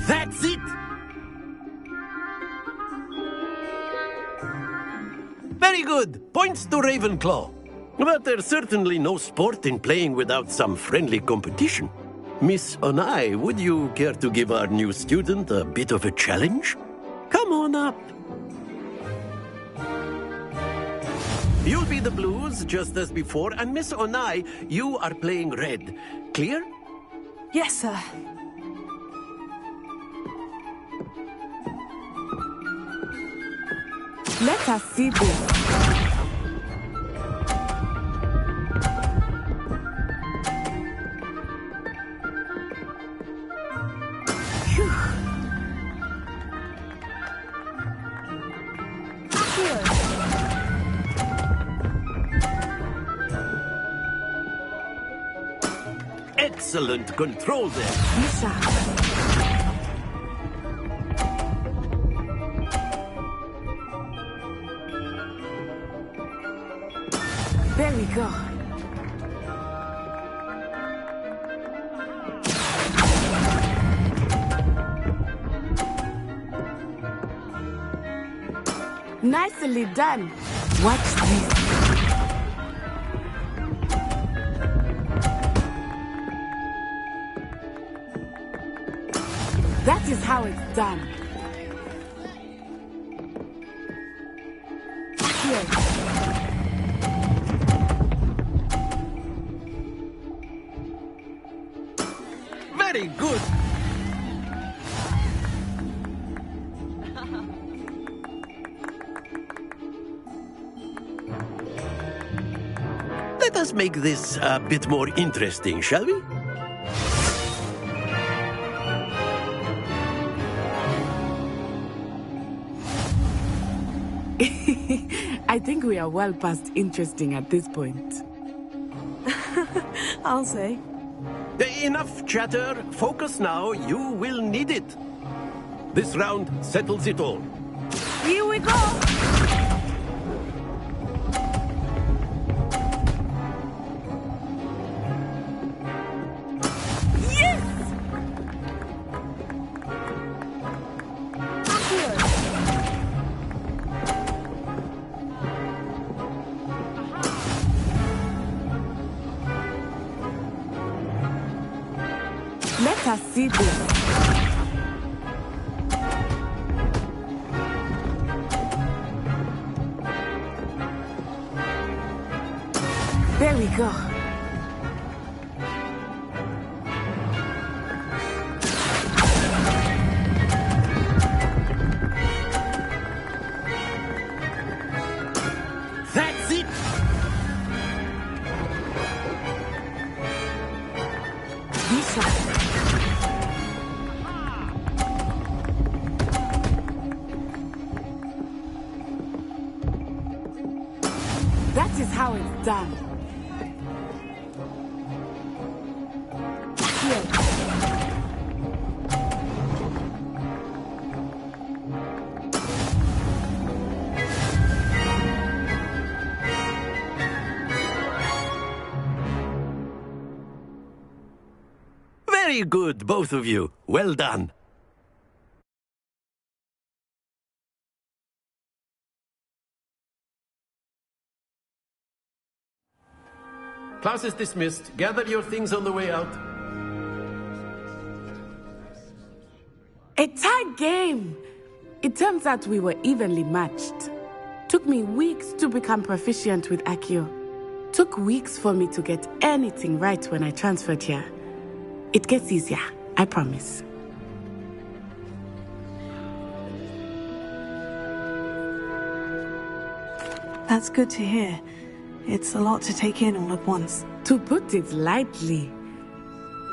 That's it! Very good. Points to Ravenclaw. But there's certainly no sport in playing without some friendly competition. Miss Onai, would you care to give our new student a bit of a challenge? Come on up. You'll be the blues, just as before, and Miss Onai, you are playing red. Clear? Yes, sir. Let us see this. Excellent control there. Lisa. There we go. Nicely done. Watch this. That is how it's done. Here. Very good. Let us make this a bit more interesting, shall we? I think we are well past interesting at this point. I'll say. Enough chatter. Focus now. You will need it. This round settles it all. Here we go! Let us see this. There we go. That's it! Lisa. That is how it's done. Here. Very good, both of you. Well done. Class is dismissed. Gather your things on the way out. A tight game. It turns out we were evenly matched. Took me weeks to become proficient with Accio. Took weeks for me to get anything right when I transferred here. It gets easier, I promise. That's good to hear. It's a lot to take in all at once. To put it lightly,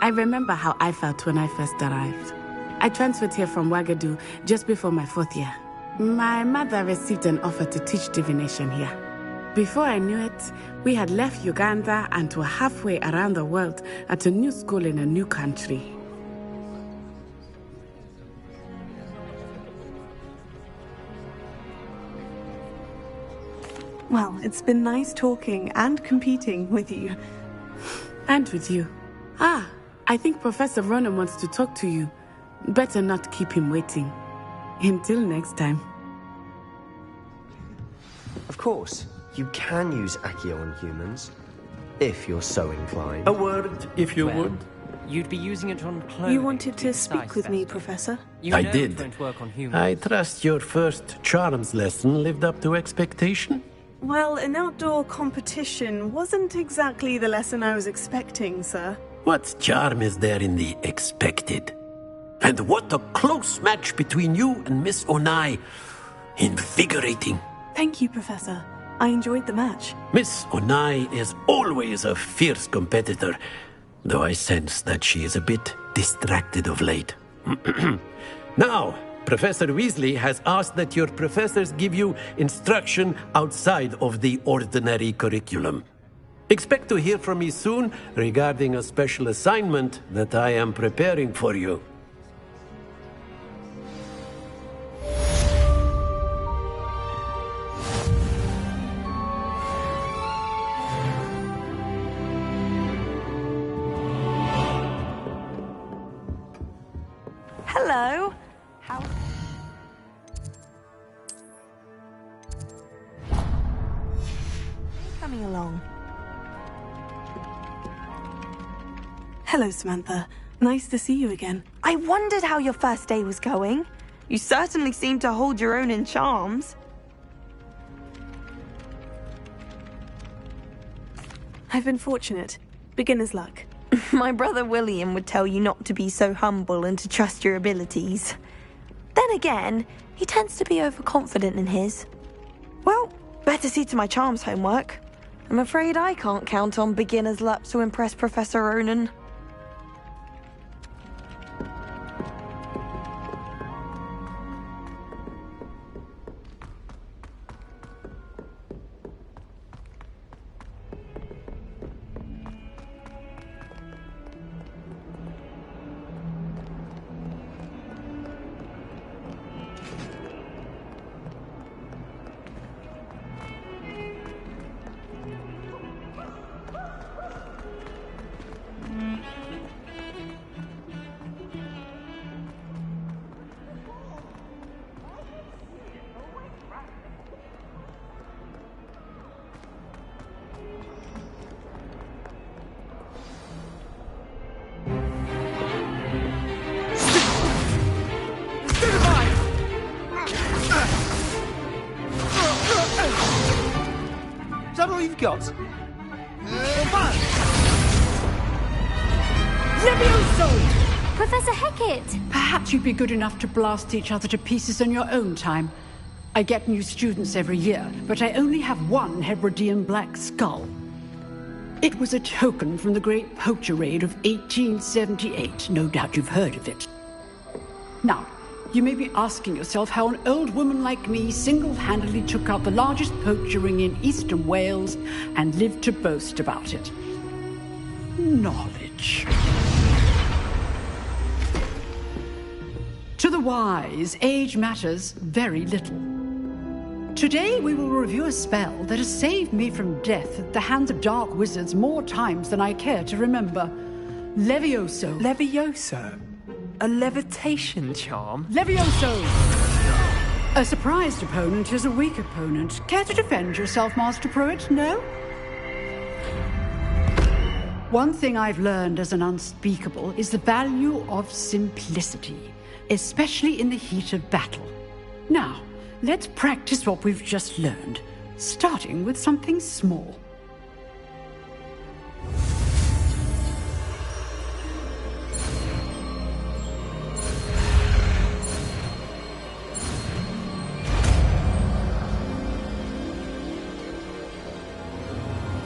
I remember how I felt when I first arrived. I transferred here from Wagadu just before my 4th year. My mother received an offer to teach divination here. Before I knew it, we had left Uganda and were halfway around the world at a new school in a new country. Well, it's been nice talking and competing with you. And with you. Ah, I think Professor Ronan wants to talk to you. Better not keep him waiting. Until next time. Of course, you can use Accio on humans, if you're so inclined. A word, if you would. You'd be using it on clothing. You wanted to speak with me, Professor? You I know did. it won't work on humans. I trust your first charms lesson lived up to expectation? Well, an outdoor competition wasn't exactly the lesson I was expecting, sir. What charm is there in the expected? And what a close match between you and Miss Onai. Invigorating. Thank you, Professor. I enjoyed the match. Miss Onai is always a fierce competitor, though I sense that she is a bit distracted of late. Now, Professor Weasley has asked that your professors give you instruction outside of the ordinary curriculum. Expect to hear from me soon regarding a special assignment that I am preparing for you. Hello. How? Coming along. Hello, Samantha. Nice to see you again. I wondered how your first day was going. You certainly seem to hold your own in charms. I've been fortunate. Beginner's luck. My brother William would tell you not to be so humble and to trust your abilities. Then again, he tends to be overconfident in his. Well, better see to my charms homework. I'm afraid I can't count on beginner's luck to impress Professor Ronan. Is that all you've got? Levioso! Professor Hecat! Perhaps you'd be good enough to blast each other to pieces in your own time. I get new students every year, but I only have one Hebridean black skull. It was a token from the Great Poacher Raid of 1878. No doubt you've heard of it. Now, you may be asking yourself how an old woman like me single-handedly took out the largest poacher ring in eastern Wales and lived to boast about it. Knowledge. To the wise, age matters very little. Today we will review a spell that has saved me from death at the hands of dark wizards more times than I care to remember. Levioso. Levioso? A levitation charm? Levioso! A surprised opponent is a weak opponent. Care to defend yourself, Master Pruitt? No? One thing I've learned as an unspeakable is the value of simplicity, especially in the heat of battle. Now, let's practice what we've just learned, starting with something small.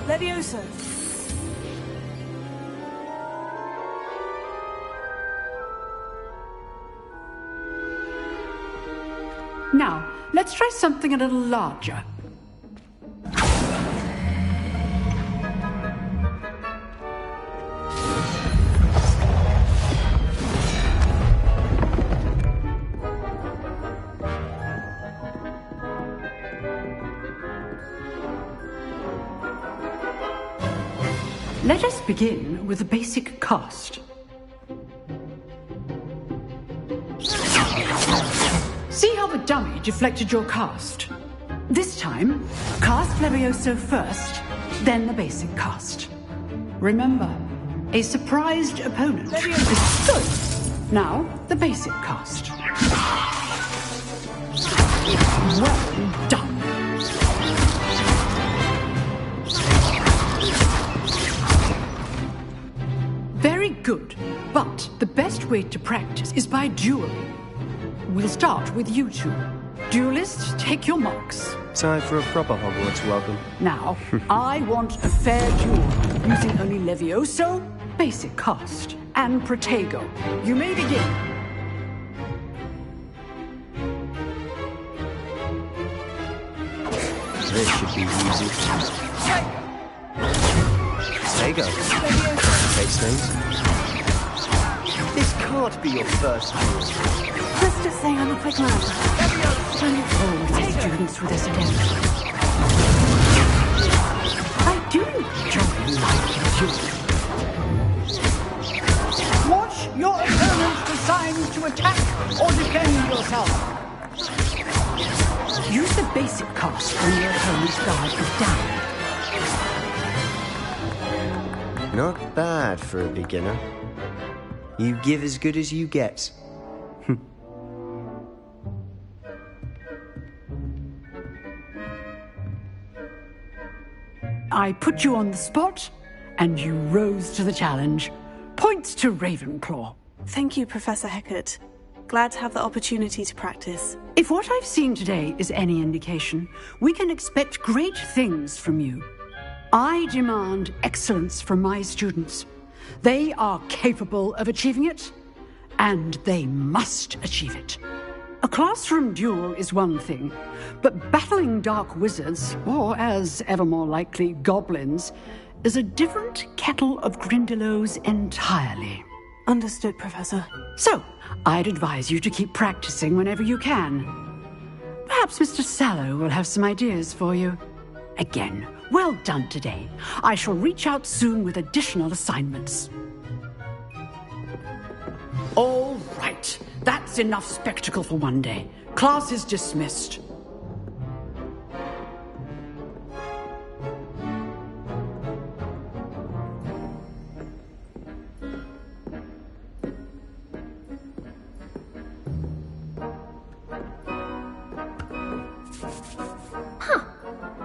Levioso. Now, let's try something a little larger. Let us begin with the basic cast. See how the dummy deflected your cast? This time, cast Levioso first, then the basic cast. Remember, a surprised opponent is good. Now, the basic cast. Well done. Very good, but the best way to practice is by dueling. We'll start with you two. Duelists, take your marks. Time for a proper Hogwarts welcome. Now, I want a fair duel, using only Levioso, basic cast, and Protego. You may begin. This should be easy. Protego. Face things. This can't be your first duel. Let's just say I'm a quick learner. Don't hold my students with us again. I do enjoy liking you. Watch your opponents decide to attack or defend yourself. Use the basic cast when your opponent's guard is down. Not bad for a beginner. You give as good as you get. I put you on the spot, and you rose to the challenge. Points to Ravenclaw. Thank you, Professor Hecat. Glad to have the opportunity to practice. If what I've seen today is any indication, we can expect great things from you. I demand excellence from my students. They are capable of achieving it, and they must achieve it. A classroom duel is one thing, but battling dark wizards, or as ever more likely, goblins, is a different kettle of Grindylows entirely. Understood, Professor. So, I'd advise you to keep practicing whenever you can. Perhaps Mr. Sallow will have some ideas for you. Again, well done today. I shall reach out soon with additional assignments. All right. That's enough spectacle for one day. Class is dismissed.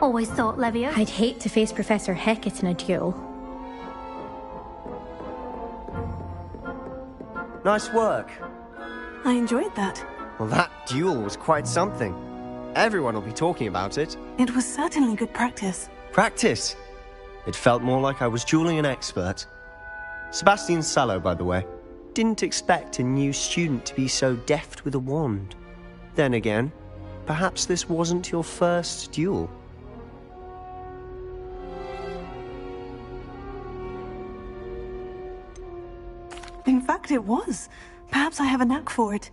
Always thought, Levio. I'd hate to face Professor Hecat in a duel. Nice work. I enjoyed that. Well, that duel was quite something. Everyone will be talking about it. It was certainly good practice. Practice? It felt more like I was dueling an expert. Sebastian Sallow, by the way. Didn't expect a new student to be so deft with a wand. Then again, perhaps this wasn't your first duel. In fact, it was. Perhaps I have a knack for it.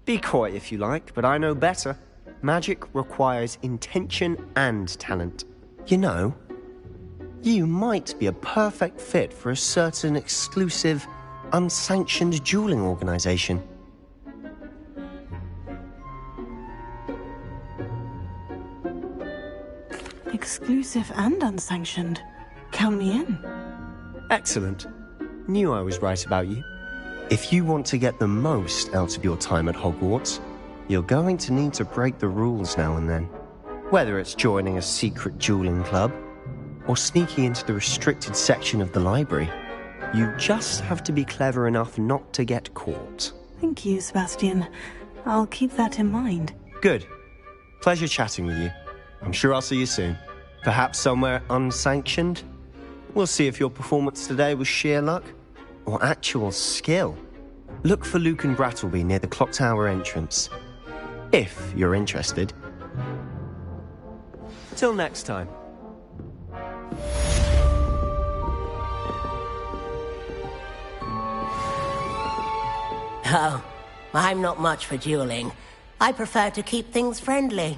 Be coy if you like, but I know better. Magic requires intention and talent. You know, you might be a perfect fit for a certain exclusive, unsanctioned dueling organization. Exclusive and unsanctioned. Count me in. Excellent. Knew I was right about you. If you want to get the most out of your time at Hogwarts, You're going to need to break the rules now and then. Whether it's joining a secret dueling club, or sneaking into the restricted section of the library, you just have to be clever enough not to get caught. Thank you, Sebastian. I'll keep that in mind. Good. Pleasure chatting with you. I'm sure I'll see you soon. Perhaps somewhere unsanctioned? We'll see if your performance today was sheer luck or actual skill. Look for Luke and Brattleby near the clock tower entrance, if you're interested. Till next time. Oh, I'm not much for dueling. I prefer to keep things friendly.